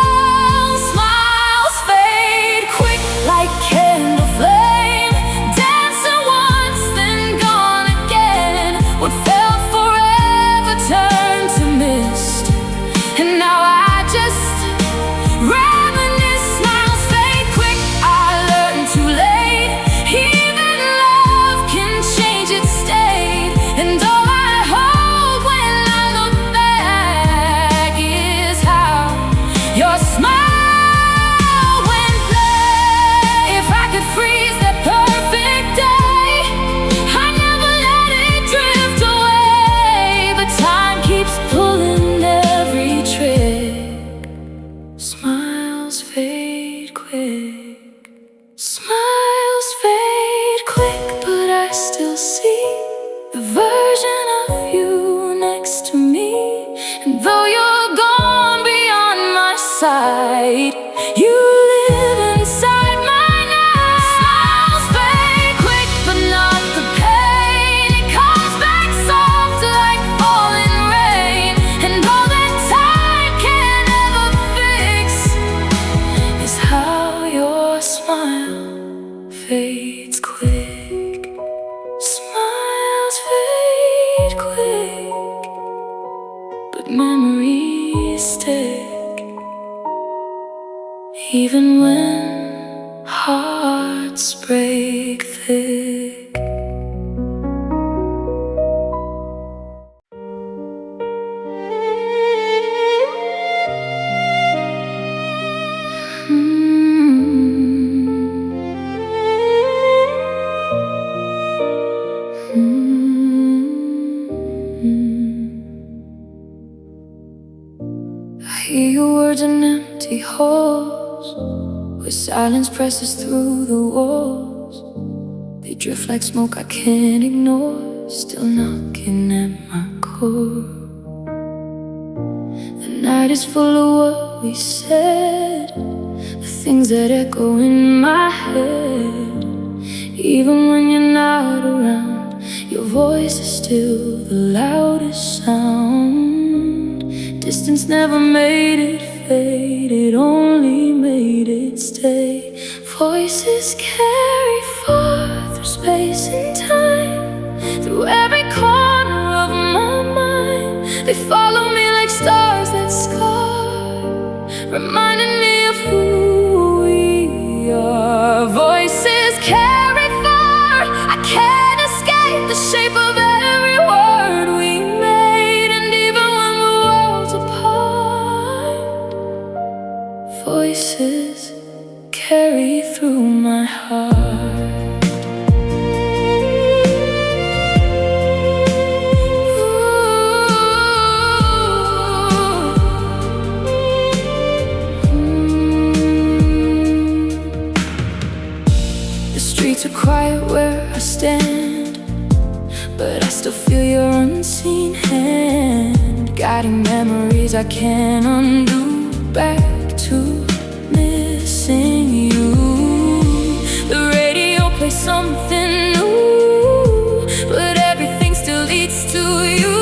Smiles fade quick like candle flame, dancing once then gone again. What felt forever turned to mist. memories stick, even when hearts break thick. I hear your words in empty halls, where silence presses through the walls. They drift like smoke I can't ignore, still knocking at my core. The night is full of what we said, the things that echo in my head. Even when you're not around, your voice is still the loudest sound. Distance never made it fade, it only made it stay. Voices carry far through space and time, through every corner of my mind. They follow me like stars that scar, reminding me of who we are. Voices carry far, I can't escape the shape of every word we made. And even when we're worlds apart, voices carry through my heart. The streets are quiet where I stand, but I still feel your unseen hand, guiding memories I can't undo, back to missing you. The radio plays something new, but everything still leads to you.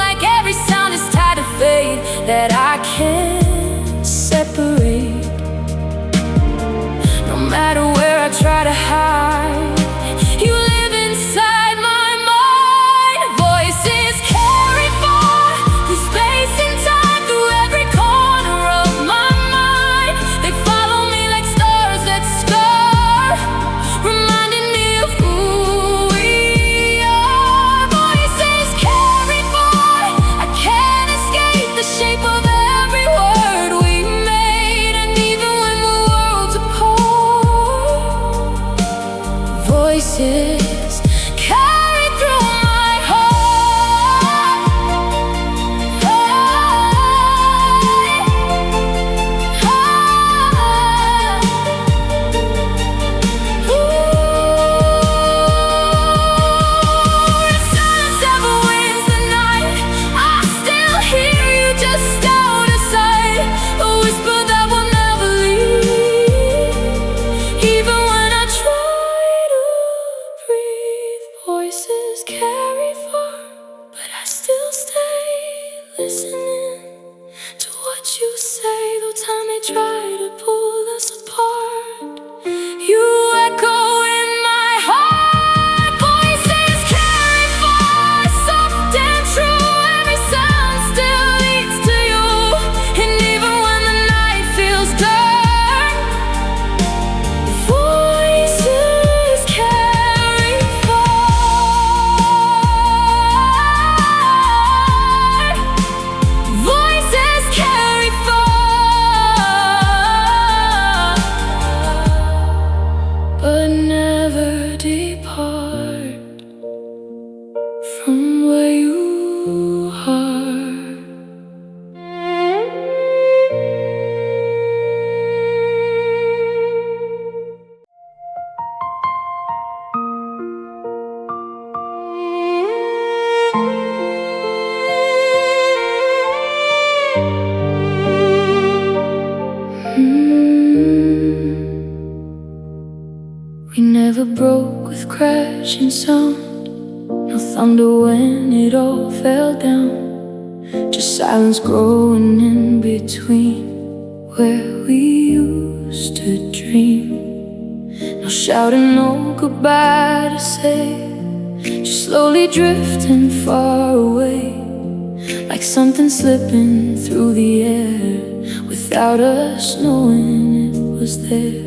Like every sound is tied to fate that I can't separate. No matter where I try to hide, you live inside my mind. Voices carry far through space and time, through every corner of my mind. They follow me like stars that scar, reminding me of who we are. Voices carry far, I can't escape the shape of every word we made. And even when we're worlds apart, voices carry through my heart. If silence ever wins the night, I still hear you just out of sight, a whisper that will never leave. Even when I try to breathe, voices carry far, but I still stay listening to what you say. Though time may try to pull us apart, you echo in my heart. Voices carry far, soft and true. Every sound still leads to you. And even when the night feels dark, voices carry far. Voices carry far, but never depart from where you are. We never broke with crashing sound, no thunder when it all fell down. Just silence growing in between where we used to dream. No shouting, no goodbye to say, just slowly drifting far away, like like something slipping through the air without us knowing it was there.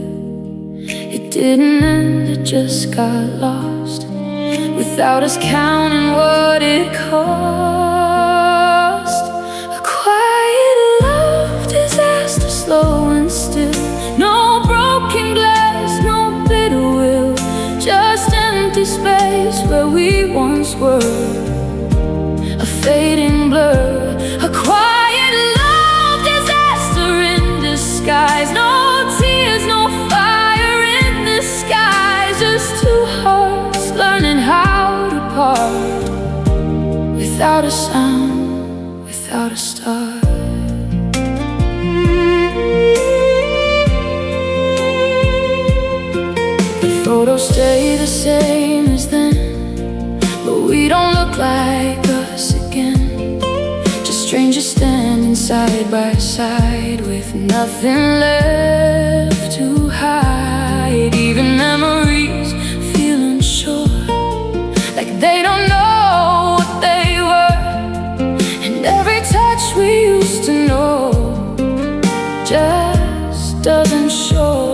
It didn't end, it just got lost without us counting what it cost. A quiet love disaster, slow and still. No broken glass, no bitter will, just empty space where we once were, a fading blur. A quiet love disaster in disguise. No tears, no fire in the skies, just two hearts learning how to part, without a sound, without a start. The photos stay the same as then, but we don't look like us again. Just strangers standing side by side with nothing left to hide. Even memories feel unsure, like they don't know what they were. And every touch we used to know just doesn't show.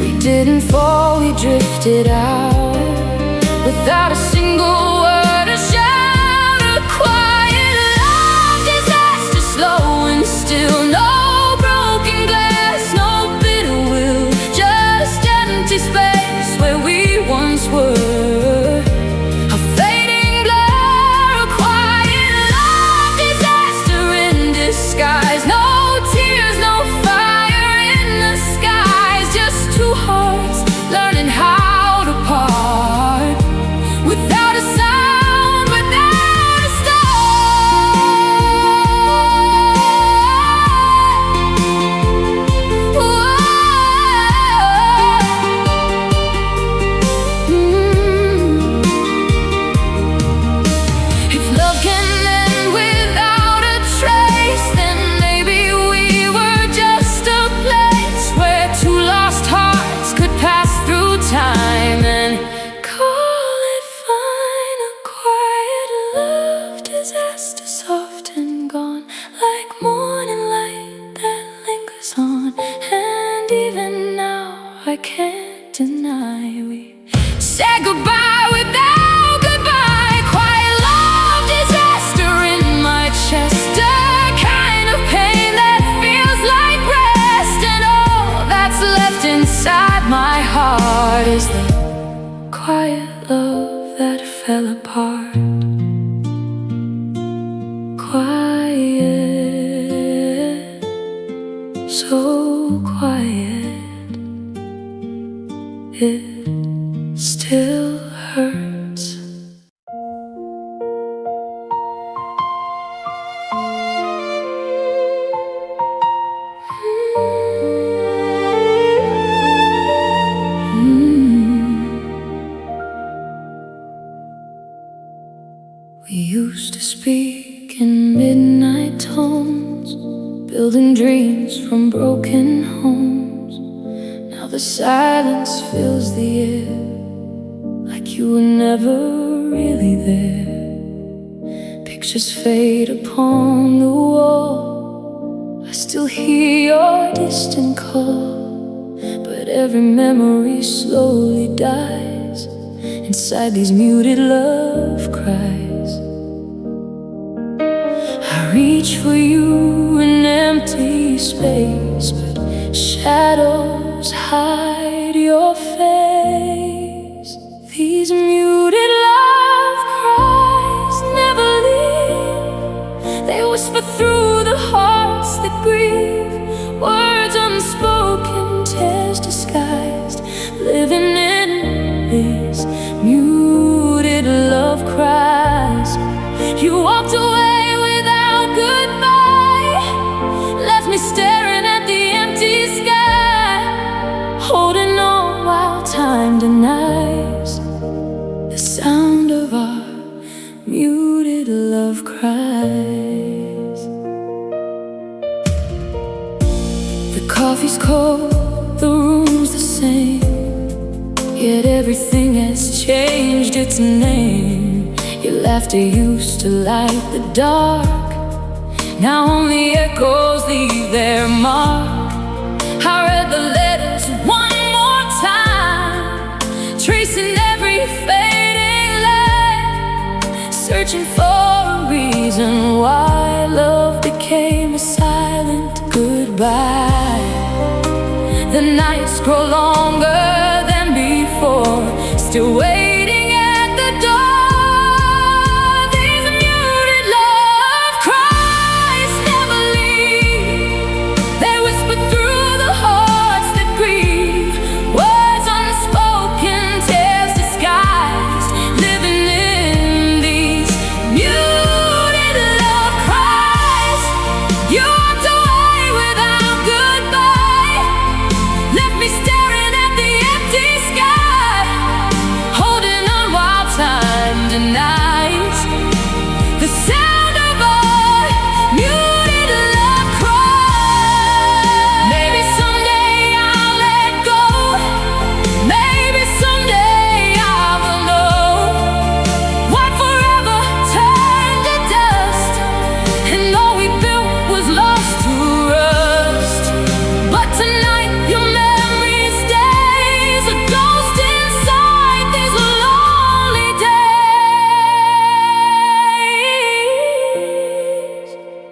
We didn't fall, we drifted out without a single word, a shout. A quiet love disaster, slow and still. No broken glass, no bitter will, just empty space where we once were, a fading blur. A quiet love disaster in disguise. No tears, no fire in the skies, just two hearts learning how to part, without a sound, without a start. If love can end without a trace, then maybe we were just a place where two lost hearts could pass through time and call it fine. A quiet love disaster, soft and gone, like morning light that lingers on. And even now I can't deny we said goodbye without goodbye. Quiet love disaster in my chest, a kind of pain that feels like rest. And all that's left inside my heart is the quiet love that fell apart. Quiet, so quiet, it still hurts. We used to speak in midnight tones, building dreams from broken homes. Now the silence fills the air, like you were never really there. Pictures fade upon the wall, I still hear your distant call, but every memory slowly dies inside these muted love cries. I reach for you in empty space, but shadows hide your face. These muted love cries never leave, they whisper through the hearts that grieve. Words unspoken, tears disguised, living in these muted love cries. You walked away without goodbye, left me staring at the empty sky, holding on while time denies the sound of our muted love cries. The coffee's cold, the room's the same, yet everything has changed its name. You laughter used to light the dark. Now only echoes leave their mark. I read the letters one more time, tracing every fading line, searching for a reason why love became a silent goodbye. The nights grow longer than before, still waiting at the door. These muted love cries never leave. They whisper through the hearts that grieve, words unspoken, tears disguised, living in these muted love cries. You walked away without goodbye, left me staring at the empty sky, holding on while time denies the sound of a muted love cry. Maybe someday I'll let go, maybe someday I will know what forever turned to dust, and all we built was lost to rust. But tonight your memory stays a ghost inside these lonely days.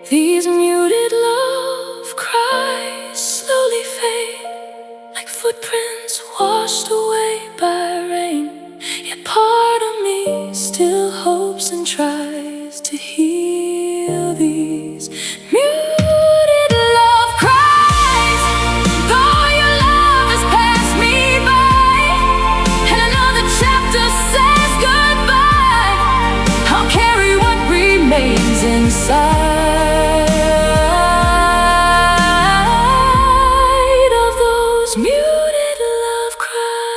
These muted love cries slowly fade, like footprints washed away by rain. Yet part of me still hopes and tries to heal these muted love cries. Though your love has passed me by, and another chapter says goodbye, I'll carry what remains inside of those muted love cries.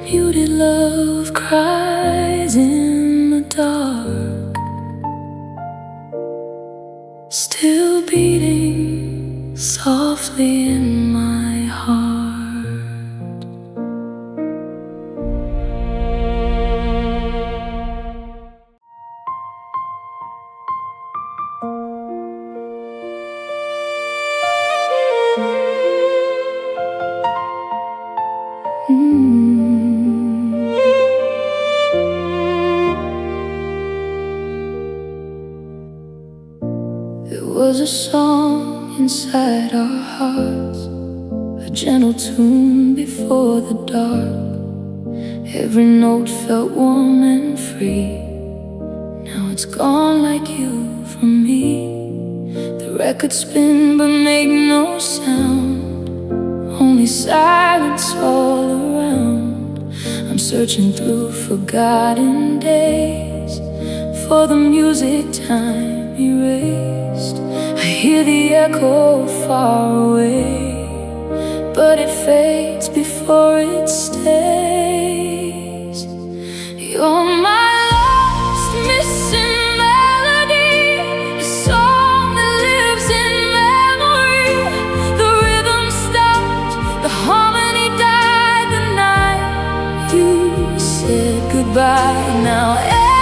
Muted love cries in the dark, still beating softly in my heart. There was a song inside our hearts, a gentle tune before the dark. Every note felt warm and free. Now it's gone like you from me. The record spin but made no sound, only silence all around. I'm searching through forgotten days for the music time erased. I hear the echo far away, but it fades before it stays. You're my lost, missing melody, a song that lives in memory. The rhythm stopped, the harmony died the night you said goodbye. Now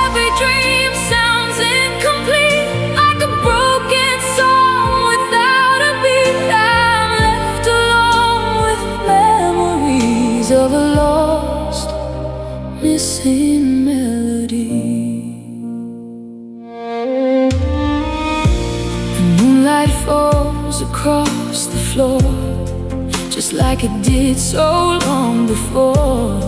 every dream sounds incomplete, like a broken song without a beat. I'm left alone with memories of a lost, missing melody. The moonlight falls across the floor, just like it did so long before.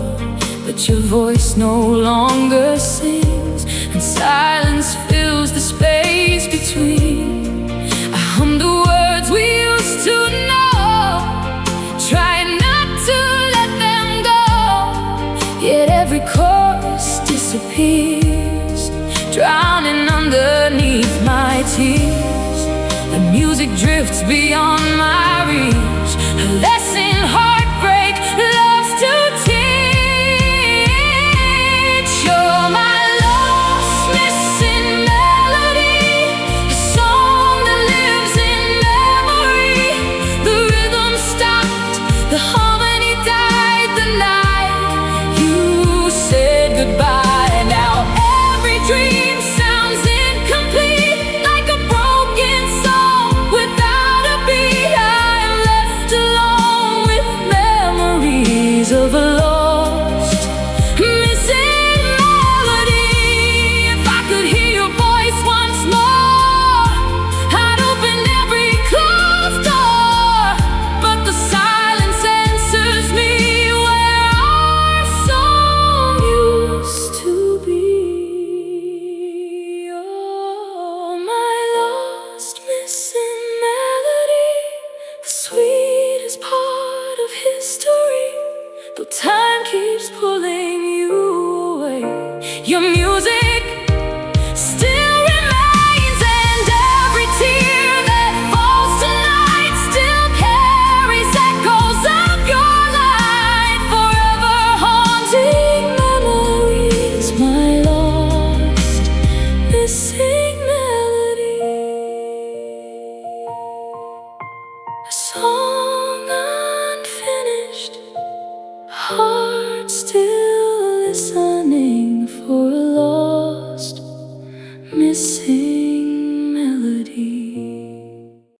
But your voice no longer sings, and silence fills the space between. I hum the words we used to know, trying not to let them go. Yet every chorus disappears, drowning underneath my tears. The music drifts beyond my reach, a lesson heartbreak loves to teach. You're my lost, missing melody, a song that lives in memory. The rhythm stopped, memories of a lost, missing melody. If I could hear your voice once more, I'd open every closed door, but the silence answers me where our song used to be. Oh, my lost, missing melody, the sweetest part of history. Though time keeps pulling you away, your music still remains, and every tear that falls tonight still carries echoes of your light, forever haunting memories. My lost, missing melody, a song unfinished.